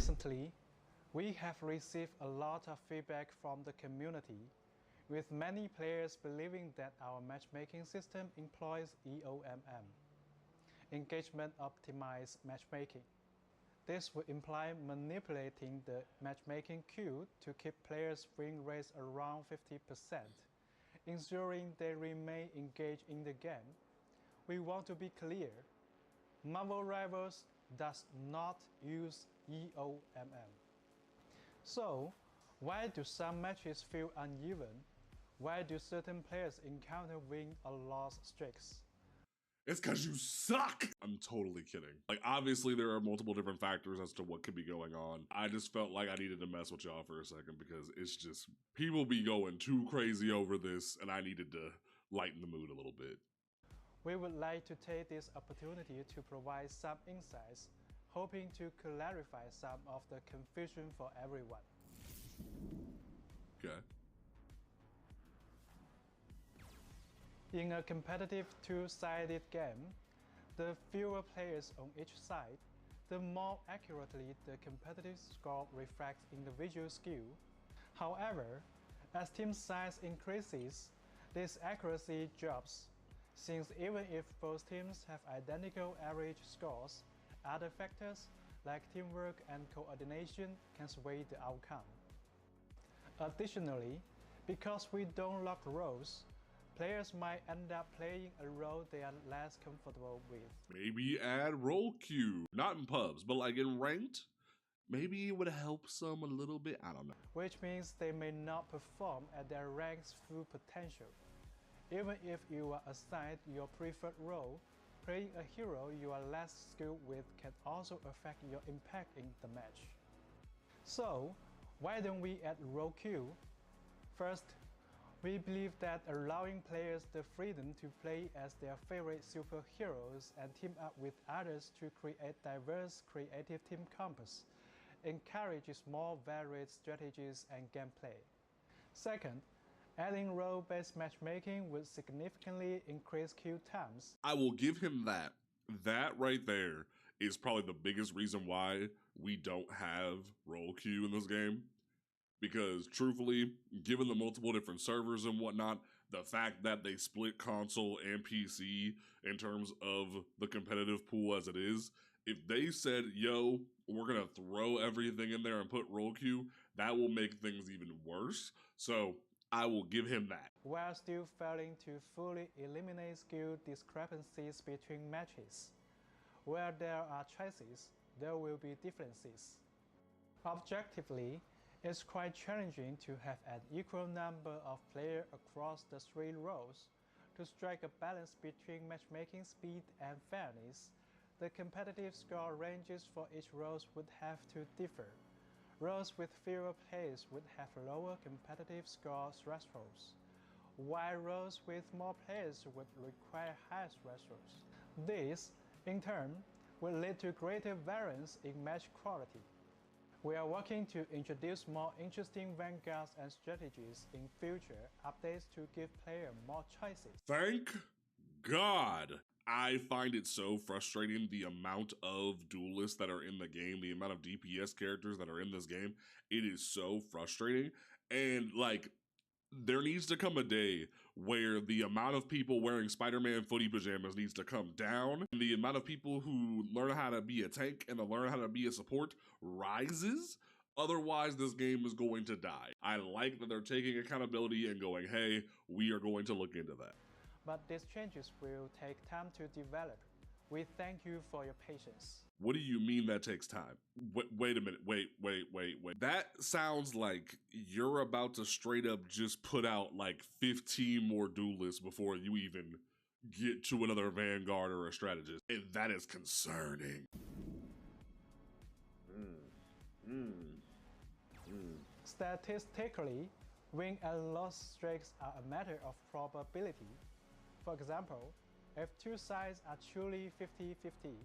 Recently, we have received a lot of feedback from the community, with many players believing that our matchmaking system employs EOMM, Engagement Optimized Matchmaking. This would imply manipulating the matchmaking queue to keep players' win rates around 50%, ensuring they remain engaged in the game. We want to be clear. Marvel Rivals does not use EOMM. So, why do some matches feel uneven? Why do certain players encounter win or loss streaks? It's because you suck! I'm totally kidding. Like, obviously there are multiple different factors as to what could be going on. I just felt like I needed to mess with y'all for a second because it's just, people be going too crazy over this and I needed to lighten the mood a little bit. We would like to take this opportunity to provide some insights, hoping to clarify some of the confusion for everyone. Okay. In a competitive two-sided game, the fewer players on each side, the more accurately the competitive score reflects individual skill. However, as team size increases, this accuracy drops, since even if both teams have identical average scores, other factors like teamwork and coordination can sway the outcome. Additionally, because we don't lock roles, players might end up playing a role they are less comfortable with. Maybe add role queue. Not in pubs, but like in ranked. Maybe it would help some a little bit, I don't know. Which means they may not perform at their rank's full potential. Even if you are assigned your preferred role, playing a hero you are less skilled with can also affect your impact in the match. So, why don't we add role queue? First, we believe that allowing players the freedom to play as their favorite superheroes and team up with others to create diverse creative team combos encourages more varied strategies and gameplay. Second, adding role-based matchmaking would significantly increase queue times. I will give him that. That right there is probably the biggest reason why we don't have role queue in this game. Because truthfully, given the multiple different servers and whatnot, the fact that they split console and PC in terms of the competitive pool as it is, if they said, yo, we're gonna throw everything in there and put role queue, that will make things even worse. So I will give him that. While still failing to fully eliminate skill discrepancies between matches. Where there are choices, there will be differences. Objectively, it's quite challenging to have an equal number of players across the three roles. To strike a balance between matchmaking speed and fairness, the competitive score ranges for each role would have to differ. Roles with fewer players would have lower competitive score thresholds, while roles with more players would require higher thresholds. This, in turn, will lead to greater variance in match quality. We are working to introduce more interesting vanguards and strategies in future updates to give players more choices. Thank God. I find it so frustrating the amount of duelists that are in the game, the amount of DPS characters that are in this game. It is so frustrating. And like, there needs to come a day where the amount of people wearing Spider-Man footy pajamas needs to come down, and the amount of people who learn how to be a tank and learn how to be a support rises. Otherwise, this game is going to die. I like that they're taking accountability and going, hey, we are going to look into that. But these changes will take time to develop. We thank you for your patience. What do you mean that takes time? Wait a minute. Wait. That sounds like you're about to straight up just put out like 15 more duelists before you even get to another vanguard or a strategist. And that is concerning. Statistically, win and loss streaks are a matter of probability. For example, if two sides are truly 50-50,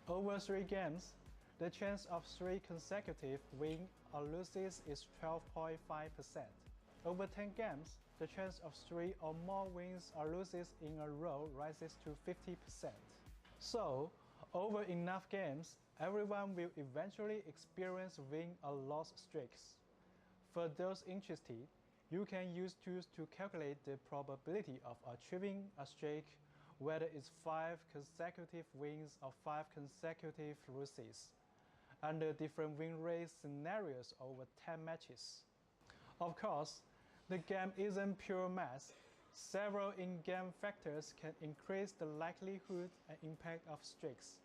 over 3 games, the chance of 3 consecutive wins or losses is 12.5%. Over 10 games, the chance of 3 or more wins or losses in a row rises to 50%. So, over enough games, everyone will eventually experience win or loss streaks. For those interested, you can use tools to calculate the probability of achieving a streak, whether it's 5 consecutive wins or 5 consecutive losses, under different win rate scenarios over 10 matches. Of course, the game isn't pure math. Several in-game factors can increase the likelihood and impact of streaks,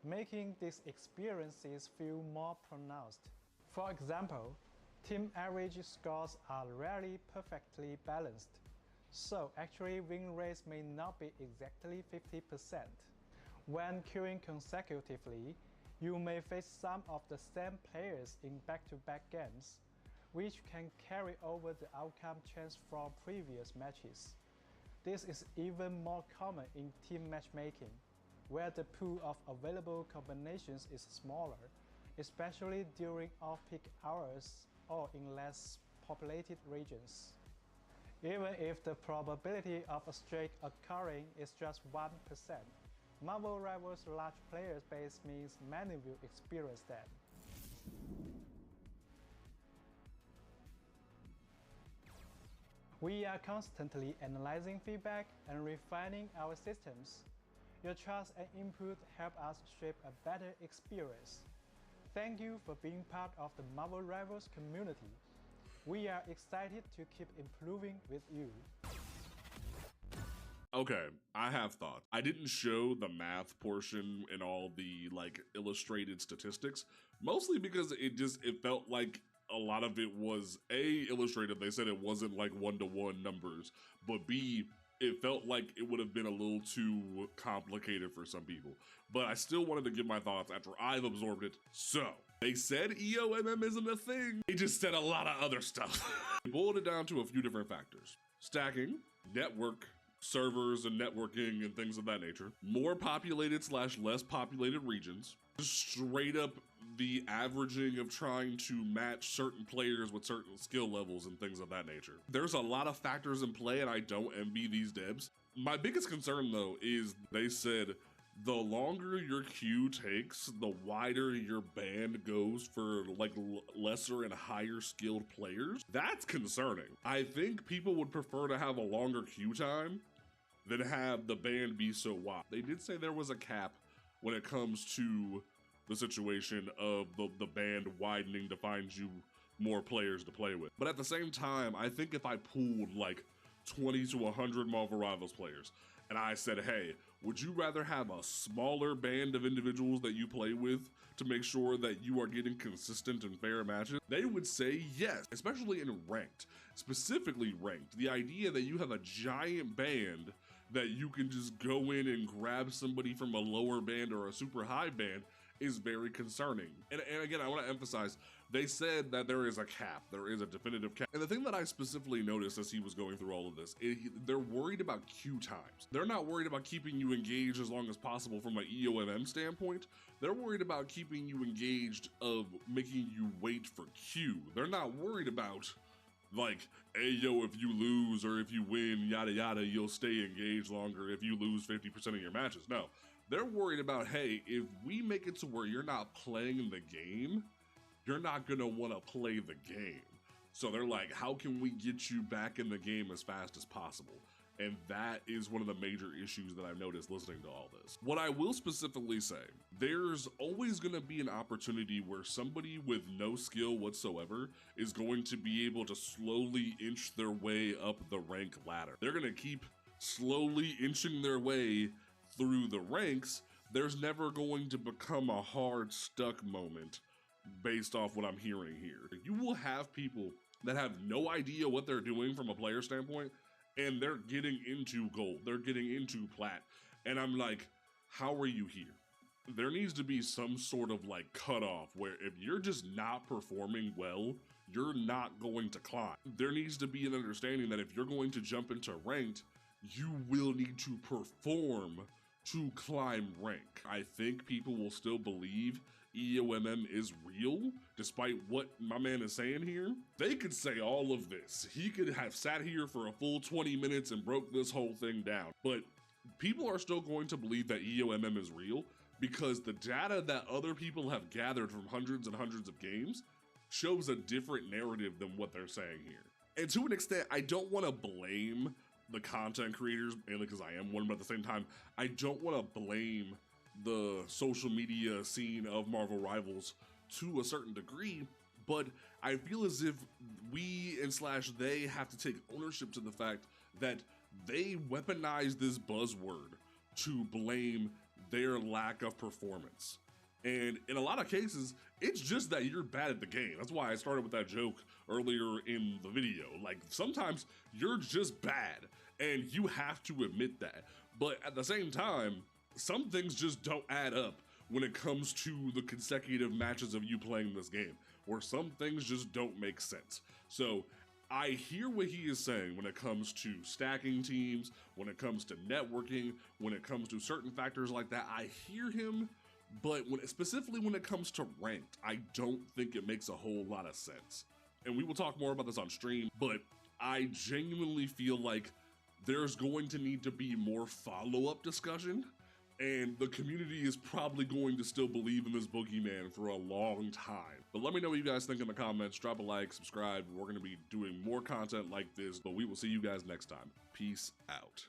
making these experiences feel more pronounced. For example, team average scores are rarely perfectly balanced, so actually win rates may not be exactly 50%. When queuing consecutively, you may face some of the same players in back-to-back games, which can carry over the outcome chance from previous matches. This is even more common in team matchmaking, where the pool of available combinations is smaller, especially during off-peak hours or in less populated regions. Even if the probability of a streak occurring is just 1%, Marvel Rivals' large player base means many will experience them. We are constantly analyzing feedback and refining our systems. Your trust and input help us shape a better experience. Thank you for being part of the Marvel Rivals community. We are excited to keep improving with you. Okay, I have thoughts. I didn't show the math portion and all the illustrated statistics, mostly because it felt like a lot of it was A, illustrated. They said it wasn't like one-to-one numbers, but B, it felt like it would have been a little too complicated for some people. But I still wanted to give my thoughts after I've absorbed it. So, they said EOMM isn't a thing. They just said a lot of other stuff. They boiled it down to a few different factors. Stacking, network, servers and networking and things of that nature. More populated / less populated regions. Straight up the averaging of trying to match certain players with certain skill levels and things of that nature. There's a lot of factors in play and I don't envy these devs. My biggest concern though is they said the longer your queue takes, the wider your band goes for lesser and higher skilled players. That's concerning. I think people would prefer to have a longer queue time than have the band be so wide. They did say there was a cap when it comes to the situation of the band widening to find you more players to play with. But at the same time, I think if I pooled 20 to 100 Marvel Rivals players and I said, hey, would you rather have a smaller band of individuals that you play with to make sure that you are getting consistent and fair matches? They would say yes, especially in ranked, specifically ranked. The idea that you have a giant band that you can just go in and grab somebody from a lower band or a super high band is very concerning. And again, I want to emphasize, they said that there is a cap, there is a definitive cap. And the thing that I specifically noticed as he was going through all of this, they're worried about queue times. They're not worried about keeping you engaged as long as possible from an EOMM standpoint. They're worried about keeping you engaged of making you wait for queue. They're not worried about hey yo, if you lose or if you win, yada yada, you'll stay engaged longer if you lose 50% of your matches. No, they're worried about, hey, if we make it to where you're not playing the game, you're not gonna wanna play the game. So they're like, how can we get you back in the game as fast as possible? And that is one of the major issues that I've noticed listening to all this. What I will specifically say, there's always gonna be an opportunity where somebody with no skill whatsoever is going to be able to slowly inch their way up the rank ladder. They're gonna keep slowly inching their way through the ranks. There's never going to become a hard stuck moment based off what I'm hearing here. You will have people that have no idea what they're doing from a player standpoint, and they're getting into gold, they're getting into plat, and I'm like, how are you here? There needs to be some sort of cutoff where if you're just not performing well, you're not going to climb. There needs to be an understanding that if you're going to jump into ranked, you will need to perform to climb rank. I think people will still believe EOMM is real, despite what my man is saying here. They could say all of this. He could have sat here for a full 20 minutes and broke this whole thing down. But people are still going to believe that EOMM is real because the data that other people have gathered from hundreds and hundreds of games shows a different narrative than what they're saying here. And to an extent, I don't want to blame the content creators, mainly because I am one, but at the same time, I don't want to blame the social media scene of Marvel Rivals to a certain degree, but I feel as if we and / they have to take ownership to the fact that they weaponized this buzzword to blame their lack of performance. And in a lot of cases, it's just that you're bad at the game. That's why I started with that joke earlier in the video. Like, sometimes you're just bad, and you have to admit that. But at the same time, some things just don't add up when it comes to the consecutive matches of you playing this game, where some things just don't make sense. So I hear what he is saying when it comes to stacking teams, when it comes to networking, when it comes to certain factors like that. I hear him, but specifically when it comes to ranked, I don't think it makes a whole lot of sense. And we will talk more about this on stream, but I genuinely feel like there's going to need to be more follow-up discussion, and the community is probably going to still believe in this boogeyman for a long time. But let me know what you guys think in the comments. Drop a like, subscribe. We're going to be doing more content like this, but we will see you guys next time. Peace out.